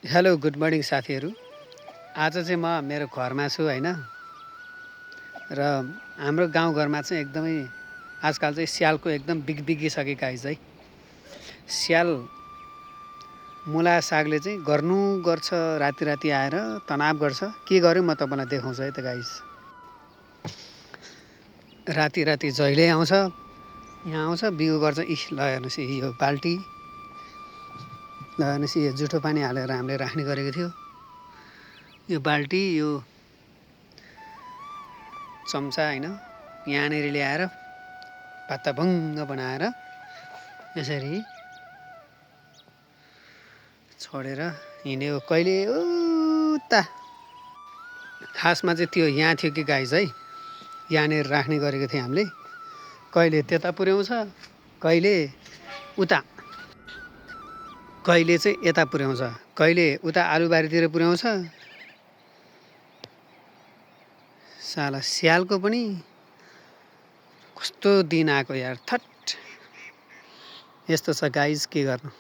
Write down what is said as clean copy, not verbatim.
Hello good morning साथीहरू। आज चाहिँ म मेरो घरमा छु होइन। र हाम्रो गाउँघरमा चाहिँ एकदमै आजकल चाहिँ स्यालको एकदम बिगिसकेका है। स्याल मुला सागले चाहिँ गर्छ राति राति आएर तनाव गर्छ। के गर्यो म तपाईँलाई देखाउँछु है त गाइस। राति राति जहिले आउँछ, यहाँ आउँछ बिउ गर्छ। ल हेर्नुहोस् यो बाल्टी, ल हेर्नुहोस् यो जुठो पानी हालेर हामीले राख्ने गरेको थियो। यो बाल्टी, यो चम्चा होइन, यहाँनिर ल्याएर पात्ताभङ्ग बनाएर यसरी छोडेर हिँड्यो। कहिले उता खासमा चाहिँ त्यो यहाँ थियो कि गाइस है, यहाँनिर राख्ने गरेको थियौँ हामीले। कहिले त्यता पुर्याउँछ, कहिले उता, कहिले चाहिँ यता पुर्याउँछ, कहिले उता आलुबारीतिर पुर्याउँछ। साला स्यालको पनि कस्तो दिन आएको यार, थट। यस्तो छ गाइस, के गर्नु।